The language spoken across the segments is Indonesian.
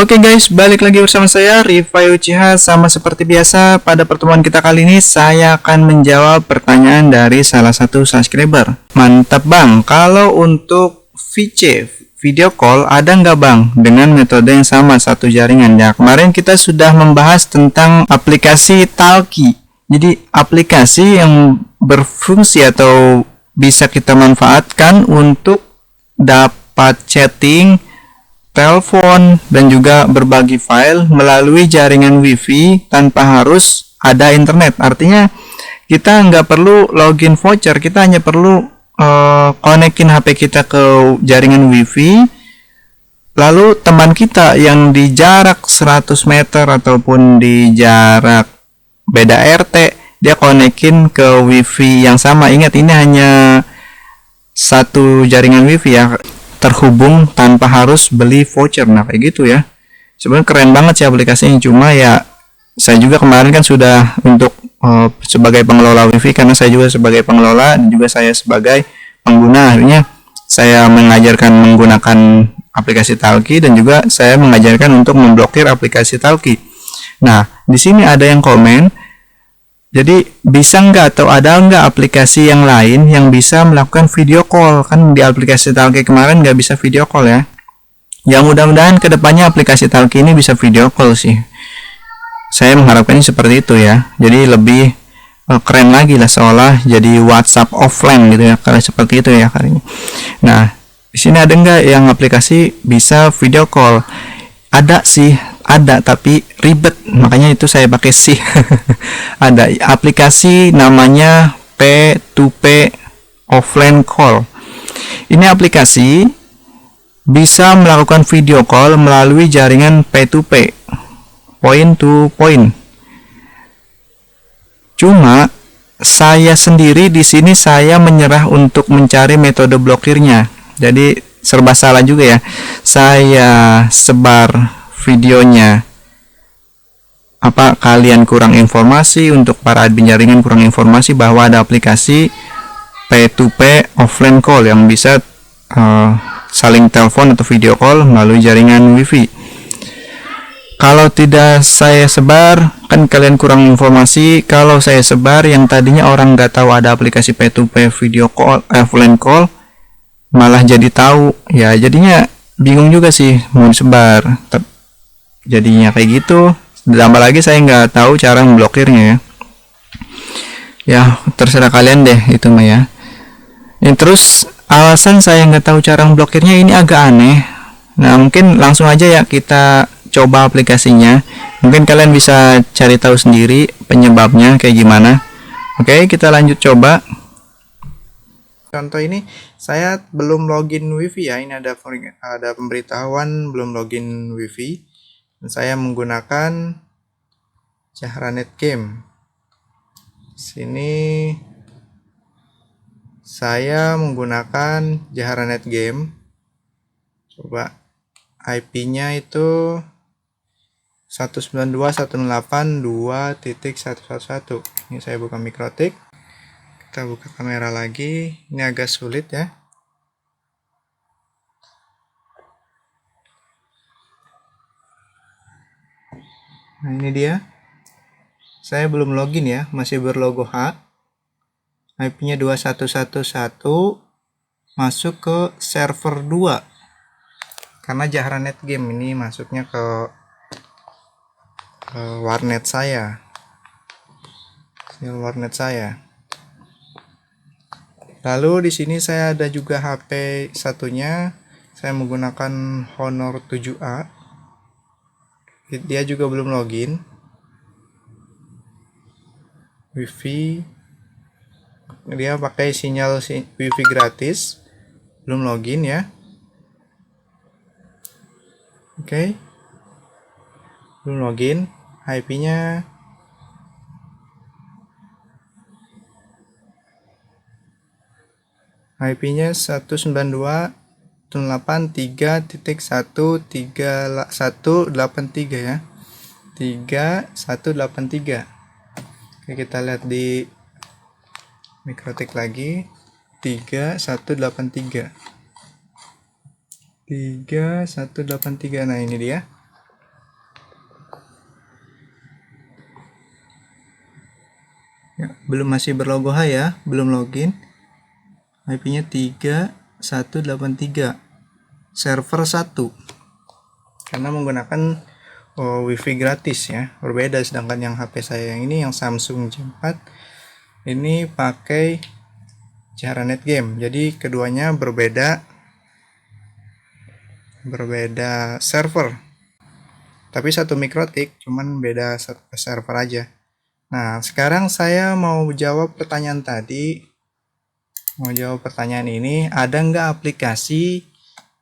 Oke guys, balik lagi bersama saya Rifai Uchiha. Sama seperti biasa, pada pertemuan kita kali ini saya akan menjawab pertanyaan dari salah satu subscriber. Mantap bang, kalau untuk VC video call ada nggak bang dengan metode yang sama satu jaringan? Ya, kemarin kita sudah membahas tentang aplikasi Talki. Jadi aplikasi yang berfungsi atau bisa kita manfaatkan untuk dapat chatting, telepon, dan juga berbagi file melalui jaringan WiFi tanpa harus ada internet. Artinya kita nggak perlu login voucher, kita hanya perlu konekin HP kita ke jaringan WiFi. Lalu teman kita yang di jarak 100 meter ataupun di jarak beda RT, dia konekin ke WiFi yang sama. Ingat, ini hanya satu jaringan WiFi ya, terhubung tanpa harus beli voucher. Nah kayak gitu ya, sebenarnya keren banget sih aplikasinya. Cuma ya saya juga kemarin kan sudah untuk sebagai pengelola WiFi, karena saya juga sebagai pengelola dan juga saya sebagai pengguna, akhirnya saya mengajarkan menggunakan aplikasi Talki dan juga saya mengajarkan untuk memblokir aplikasi Talki. Nah di sini ada yang komen, jadi bisa nggak atau ada nggak aplikasi yang lain yang bisa melakukan video call? Kan di aplikasi Talki kemarin nggak bisa video call ya. Ya mudah-mudahan kedepannya aplikasi Talki ini bisa video call sih. Saya mengharapkannya seperti itu ya. Jadi lebih keren lagi lah, seolah jadi WhatsApp offline gitu ya. Kalau seperti itu ya kalinya. Nah di sini ada nggak yang aplikasi bisa video call? Ada sih. Ada, tapi ribet, makanya itu saya pakai sih. Ada aplikasi namanya P2P offline call. Ini aplikasi bisa melakukan video call melalui jaringan P2P, point to point. Cuma saya sendiri di sini saya menyerah untuk mencari metode blokirnya. Jadi serba salah juga ya. Saya sebar videonya, apa kalian kurang informasi, untuk para admin jaringan kurang informasi bahwa ada aplikasi P2P offline call yang bisa saling telepon atau video call melalui jaringan WiFi. Kalau tidak saya sebar, kan kalian kurang informasi. Kalau saya sebar, yang tadinya orang nggak tahu ada aplikasi P2P video call offline call malah jadi tahu ya. Jadinya bingung juga sih mau disebar, jadinya kayak gitu. Ditambah lagi saya nggak tahu cara memblokirnya ya. Ya terserah kalian deh itu mah ya. Terus alasan saya nggak tahu cara memblokirnya ini agak aneh. Nah mungkin langsung aja ya kita coba aplikasinya. Mungkin kalian bisa cari tahu sendiri penyebabnya kayak gimana. Oke, kita lanjut coba. Contoh ini saya belum login WiFi ya. Ini ada pemberitahuan belum login WiFi. Saya menggunakan Jahranet Game. Sini saya menggunakan Jahranet Game. Coba IP-nya itu 192.168.2.111. Ini saya buka Mikrotik. Kita buka kamera lagi. Ini agak sulit ya. Nah ini dia, saya belum login ya, masih berlogo H. IP-nya 2111, masuk ke server 2. Karena Jahranet Game ini masuknya ke warnet saya. Warnet saya. Lalu di sini saya ada juga HP satunya, saya menggunakan Honor 7A. Dia juga belum login. WiFi, dia pakai sinyal WiFi gratis, belum login ya. Oke, belum login. IP-nya IP-nya 192.168.3.183 ya. 3183. Oke, kita lihat di Mikrotik lagi. 3183. 3183. Nah, ini dia. Ya, masih berlogo H ya, belum login. IP-nya 3183. Server 1. Karena menggunakan wifi gratis ya, berbeda. Sedangkan yang HP saya yang ini, yang Samsung J4, ini pakai cara net game. Jadi keduanya berbeda server, tapi satu mikrotik, cuman beda server aja. Nah, sekarang saya mau jawab pertanyaan tadi. Mau jawab pertanyaan ini, ada nggak aplikasi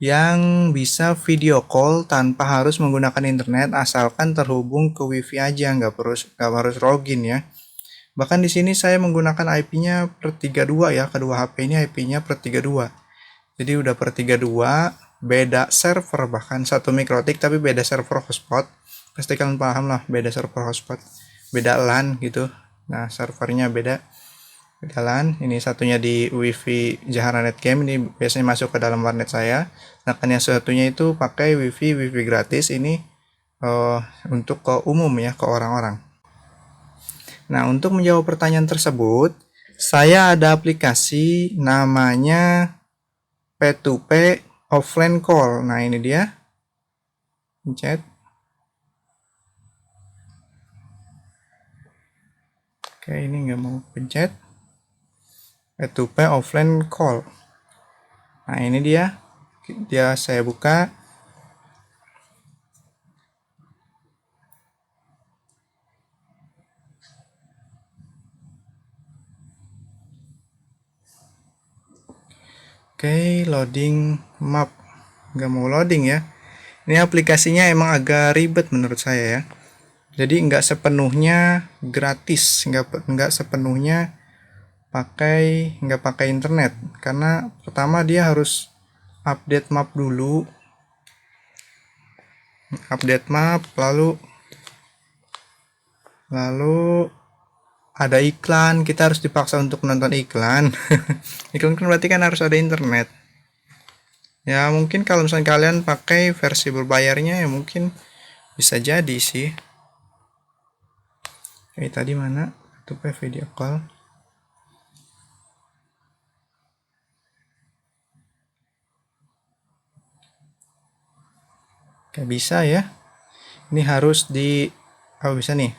yang bisa video call tanpa harus menggunakan internet, asalkan terhubung ke wifi aja, nggak harus login ya. Bahkan di sini saya menggunakan IP-nya per 32 ya, kedua HP ini IP-nya per 32. Jadi udah per 32, beda server, bahkan satu mikrotik tapi beda server hotspot. Pasti kalian paham lah, beda server hotspot, beda LAN gitu. Nah, servernya beda LAN. Ini satunya di wifi Jahara Net Game, ini biasanya masuk ke dalam warnet saya. Sedangkan yang satunya itu pakai wifi gratis, ini untuk ke umum ya, ke orang-orang. Nah, untuk menjawab pertanyaan tersebut, saya ada aplikasi namanya P2P offline call. Nah, ini dia. Pencet. Oke, ini nggak mau pencet. P2P offline call. Nah, ini dia. Saya buka. Oke, loading map. Nggak mau loading ya. Ini aplikasinya emang agak ribet menurut saya ya. Jadi nggak sepenuhnya gratis, nggak sepenuhnya nggak pakai internet. Karena pertama dia harus update map dulu. Update map, lalu ada iklan, kita harus dipaksa untuk menonton iklan. Iklan kan berarti kan harus ada internet. Ya mungkin kalau misalnya kalian pakai versi berbayarnya ya mungkin bisa jadi sih. Oke, tadi mana? Itu video call. Kayak bisa ya. Ini harus bisa nih.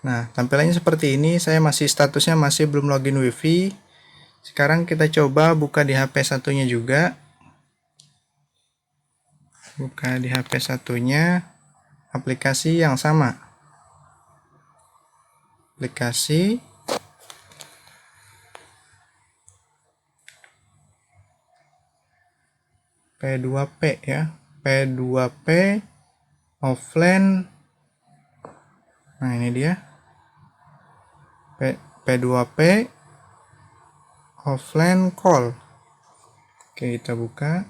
Nah, tampilannya seperti ini. Saya statusnya masih belum login wifi. Sekarang kita coba buka di HP satunya juga. Buka di HP satunya aplikasi yang sama. Aplikasi P2P ya. P2P offline. Nah, ini dia. P2P offline call. Oke, kita buka.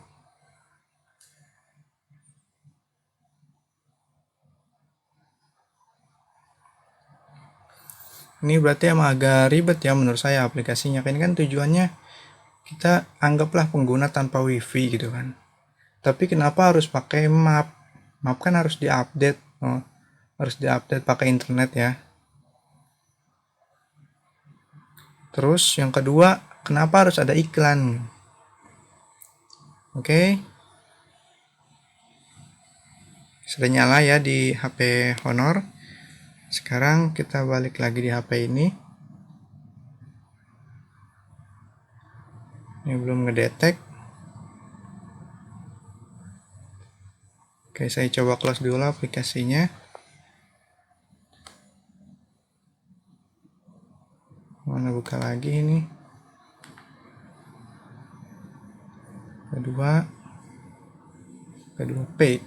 Ini berarti emang agak ribet ya menurut saya aplikasinya. Ini kan tujuannya kita anggaplah pengguna tanpa wifi gitu kan. Tapi kenapa harus pakai map? Map kan harus diupdate. Harus diupdate pakai internet ya. Terus yang kedua, kenapa harus ada iklan? Oke. Sudah nyala ya di HP Honor. Sekarang kita balik lagi di HP ini. Ini belum ngedetect. Oke, saya coba close dulu aplikasinya. Mana buka lagi ini. Kedua P.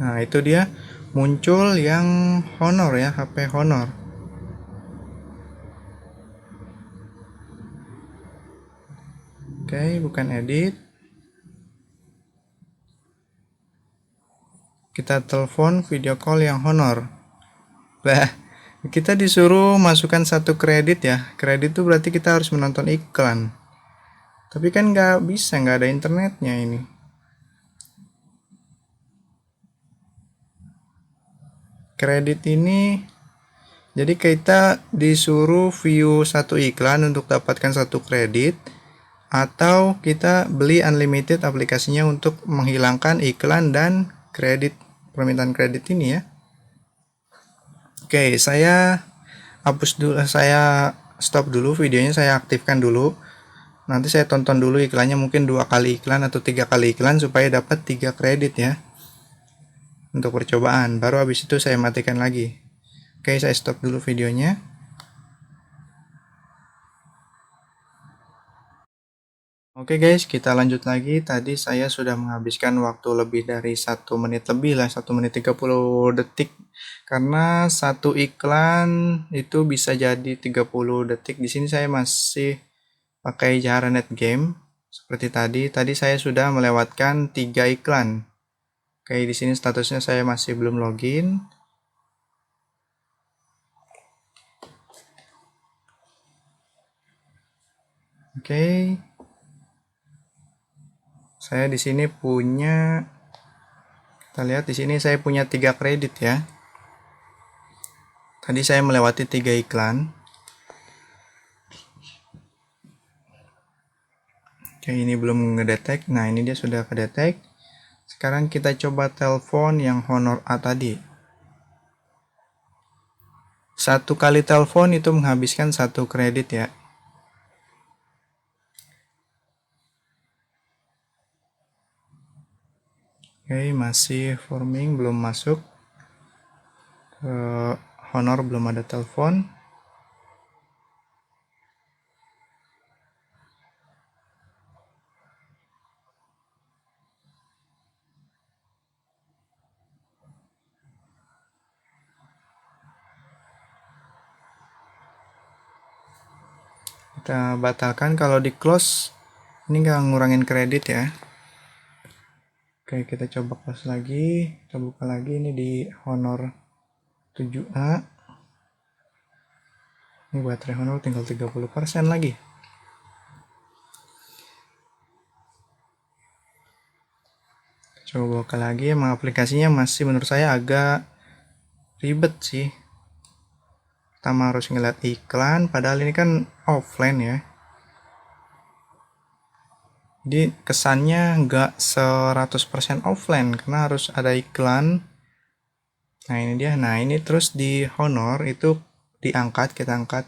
Nah, itu dia muncul yang Honor ya, HP Honor. Oke, bukan edit. Kita telepon video call yang Honor. Bah, kita disuruh masukkan 1 kredit ya. Kredit itu berarti kita harus menonton iklan. Tapi kan nggak bisa, nggak ada internetnya ini. Kredit ini, jadi kita disuruh view satu iklan untuk dapatkan satu kredit, atau kita beli unlimited aplikasinya untuk menghilangkan iklan dan kredit, permintaan kredit ini ya. Oke, saya hapus dulu, saya stop dulu videonya, saya aktifkan dulu. Nanti saya tonton dulu iklannya, mungkin 2 kali iklan atau 3 kali iklan supaya dapat 3 kredit ya. Untuk percobaan, baru habis itu saya matikan lagi. Oke, saya stop dulu videonya. Oke guys, kita lanjut lagi. Tadi saya sudah menghabiskan waktu lebih dari 1 menit lebih lah, 1 menit 30 detik. Karena satu iklan itu bisa jadi 30 detik. Di sini saya masih pakai cara net game. Seperti tadi, saya sudah melewatkan 3 iklan. Oke, di sini statusnya saya masih belum login. Oke. Saya di sini punya, kita lihat di sini saya punya 3 kredit ya. Tadi saya melewati 3 iklan. Oke, ini belum ngedetek. Nah, ini dia sudah kedetek. Sekarang kita coba telepon yang Honor A tadi. Satu kali telepon itu menghabiskan 1 kredit ya. Oke, masih forming, belum masuk. Honor belum ada telepon. Kita batalkan, kalau di close ini nggak ngurangin kredit ya. Oke, kita coba close lagi. Kita buka lagi ini di Honor 7A. Ini baterai Honor tinggal 30% lagi. Coba buka lagi, emang aplikasinya masih menurut saya agak ribet sih. Pertama harus ngeliat iklan, padahal ini kan offline ya. Jadi kesannya nggak 100% offline karena harus ada iklan. Nah ini dia, nah ini terus di Honor itu diangkat, kita angkat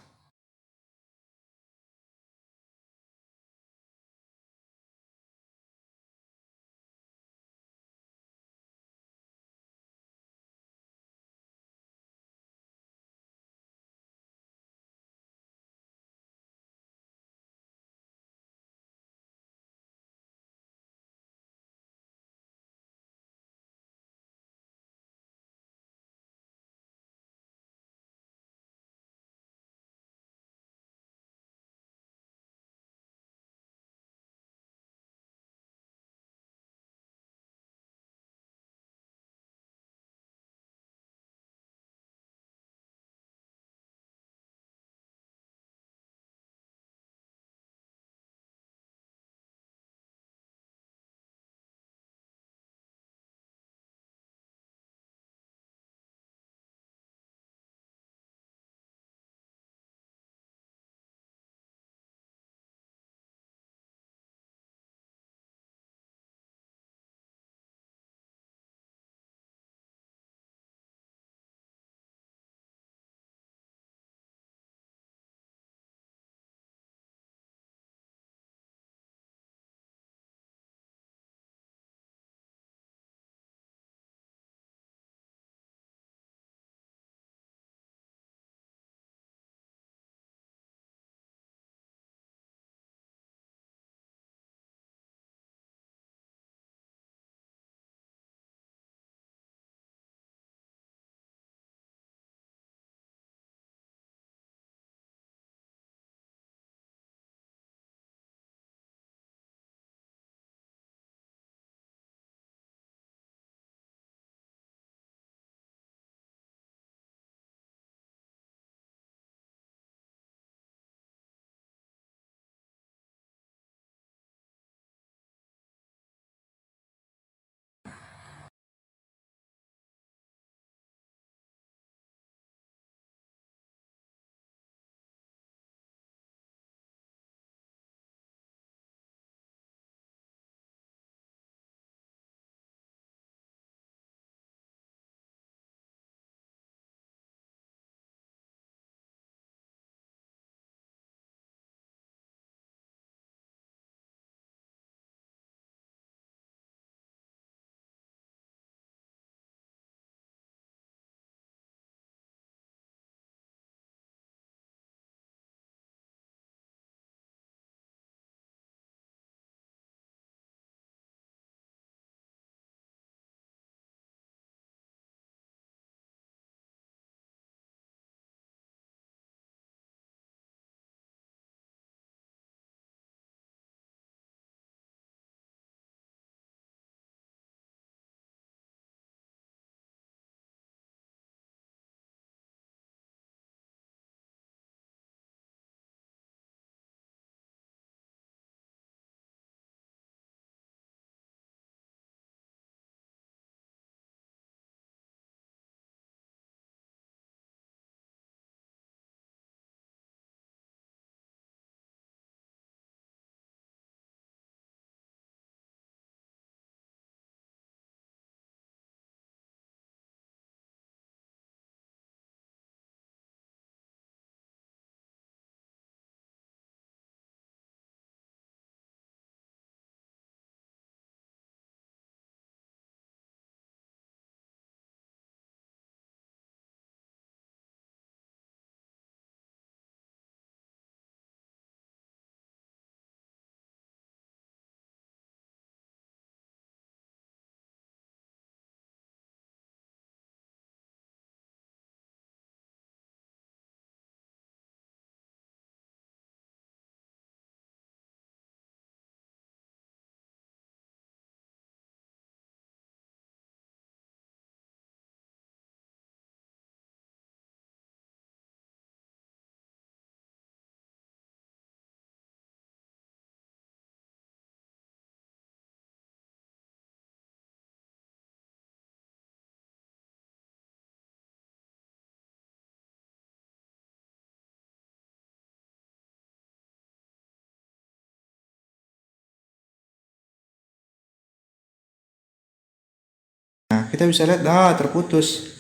kita bisa lihat terputus.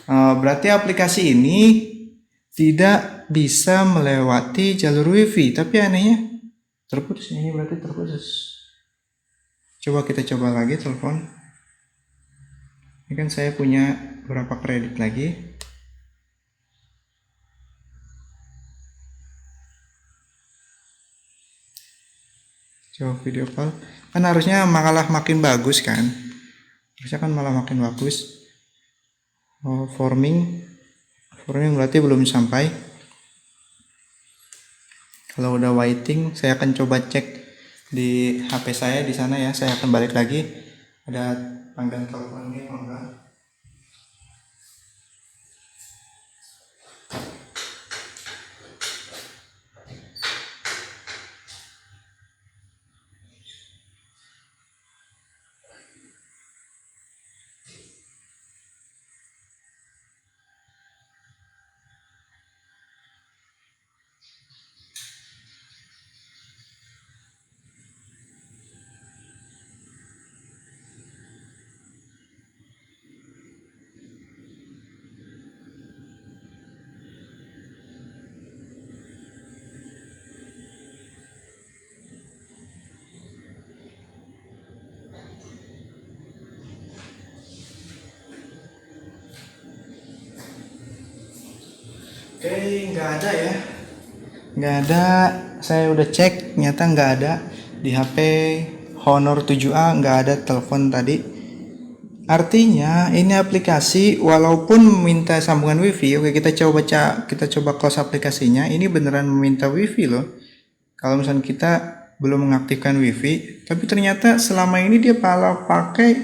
Berarti aplikasi ini tidak bisa melewati jalur wifi, tapi anehnya terputus. Ini berarti terputus. Coba kita coba lagi telepon. Ini kan saya punya berapa kredit lagi. Coba video call. Kan harusnya malah makin bagus kan. Harusnya kan malah makin bagus. Forming berarti belum sampai. Kalau udah waiting, saya akan coba cek di HP saya di sana ya. Saya akan balik lagi. Ada panggilan telepon ini apa enggak? Oke, nggak ada ya. Nggak ada. Saya udah cek, ternyata nggak ada. Di HP Honor 7A nggak ada telepon tadi. Artinya ini aplikasi walaupun meminta sambungan wifi, oke kita coba close aplikasinya. Ini beneran meminta wifi loh. Kalau misalnya kita belum mengaktifkan wifi, tapi ternyata selama ini dia malah pakai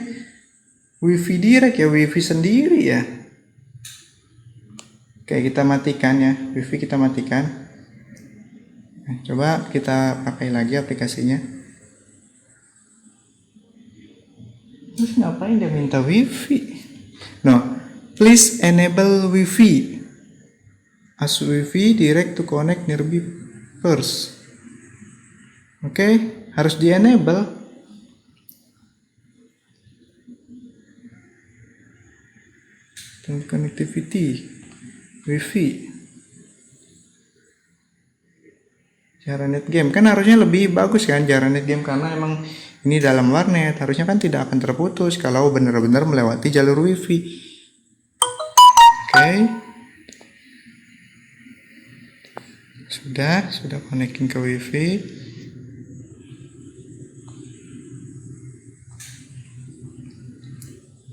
wifi direct ya, wifi sendiri ya. Oke, kita matikan ya, wifi kita matikan. Coba kita pakai lagi aplikasinya. Terus ngapain dia minta wifi? No, please enable wifi. As wifi direct to connect nearby first. Oke, harus di enable. Connectivity. Wifi Jaranet game kan harusnya lebih bagus kan Jaranet game, karena emang ini dalam warnet harusnya kan tidak akan terputus kalau benar-benar melewati jalur wifi. Oke. Sudah connecting ke wifi.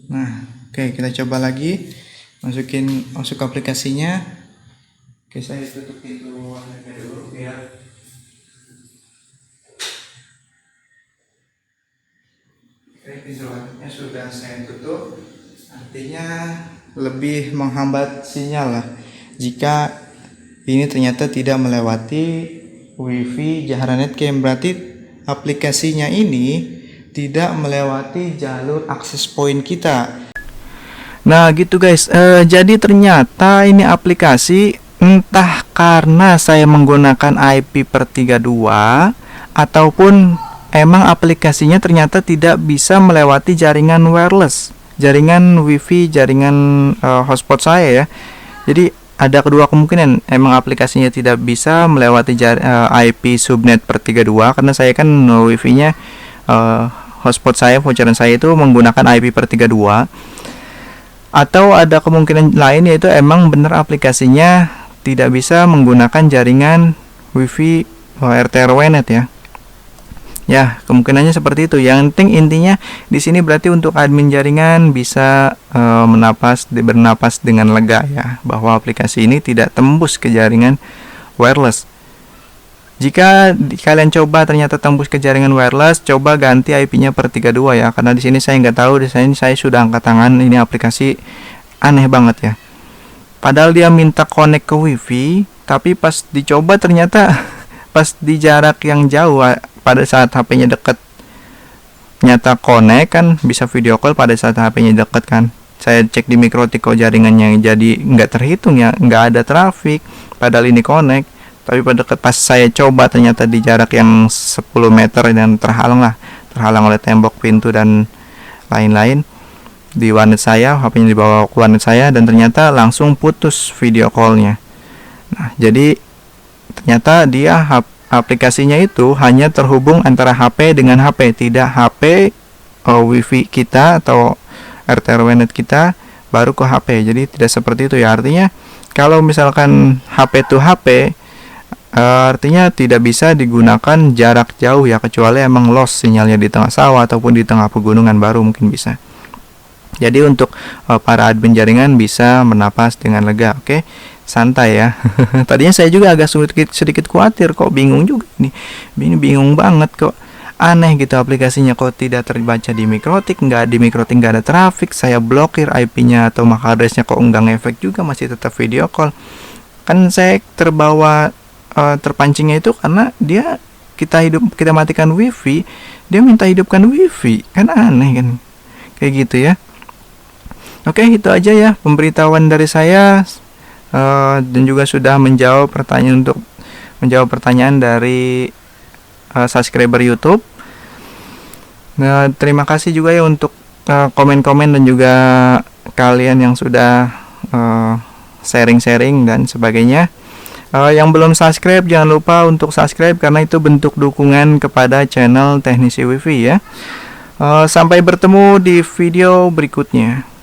Nah, oke kita coba lagi. Masuk aplikasinya. Oke, saya tutup pintu warnetnya dulu biar pintu warnetnya sudah saya tutup, artinya lebih menghambat sinyal lah jika ini ternyata tidak melewati wifi Jaranet game. Berarti aplikasinya ini tidak melewati jalur akses point kita. Nah gitu guys, jadi ternyata ini aplikasi entah karena saya menggunakan IP/32 ataupun emang aplikasinya ternyata tidak bisa melewati jaringan wireless, jaringan wifi, jaringan hotspot saya ya. Jadi ada kedua kemungkinan, emang aplikasinya tidak bisa melewati IP subnet per 32 karena saya kan wifi-nya hotspot saya, voucheran saya itu menggunakan IP/32. Atau ada kemungkinan lain yaitu emang benar aplikasinya tidak bisa menggunakan jaringan wifi RT/RW net ya. Ya, kemungkinannya seperti itu. Yang penting intinya di sini berarti untuk admin jaringan bisa bernapas dengan lega ya, bahwa aplikasi ini tidak tembus ke jaringan wireless. Jika kalian coba ternyata tembus ke jaringan wireless, coba ganti IP-nya per 32 ya, karena di sini saya nggak tahu, di sini saya sudah angkat tangan. Ini aplikasi aneh banget ya. Padahal dia minta connect ke wifi, tapi pas dicoba ternyata pas di jarak yang jauh, pada saat HP-nya deket nyata connect kan, bisa video call pada saat HP-nya deket kan. Saya cek di Mikrotiko jaringannya jadi nggak terhitung ya, nggak ada traffic, padahal ini connect. Tapi pada pas saya coba ternyata di jarak yang 10 meter dan terhalang oleh tembok, pintu dan lain-lain. di warnet saya, HP-nya dibawa ke warnet saya, dan ternyata langsung putus video call-nya. Nah, jadi ternyata dia aplikasinya itu hanya terhubung antara HP dengan HP, tidak HP WiFi kita atau RT/RW-net kita baru ke HP. Jadi tidak seperti itu ya. Artinya kalau misalkan HP to HP, artinya tidak bisa digunakan jarak jauh ya, kecuali emang lost sinyalnya di tengah sawah ataupun di tengah pegunungan, baru mungkin bisa. Jadi untuk para admin jaringan bisa bernapas dengan lega. Oke, santai ya. Tadinya saya juga agak sedikit khawatir, kok bingung juga nih. Bingung banget kok. Aneh gitu aplikasinya, kok tidak terbaca di Mikrotik, nggak ada traffic, saya blokir IP-nya atau MAC address-nya kok nggak ngefek juga, masih tetap video call. Kan saya terpancingnya itu karena kita matikan WiFi, dia minta hidupkan WiFi, kan aneh kan, kayak gitu ya. Oke, itu aja ya pemberitahuan dari saya, dan juga sudah menjawab pertanyaan dari subscriber YouTube. Nah, terima kasih juga ya untuk komen-komen dan juga kalian yang sudah sharing-sharing dan sebagainya. Yang belum subscribe, jangan lupa untuk subscribe karena itu bentuk dukungan kepada channel Teknisi WiFi ya. Sampai bertemu di video berikutnya.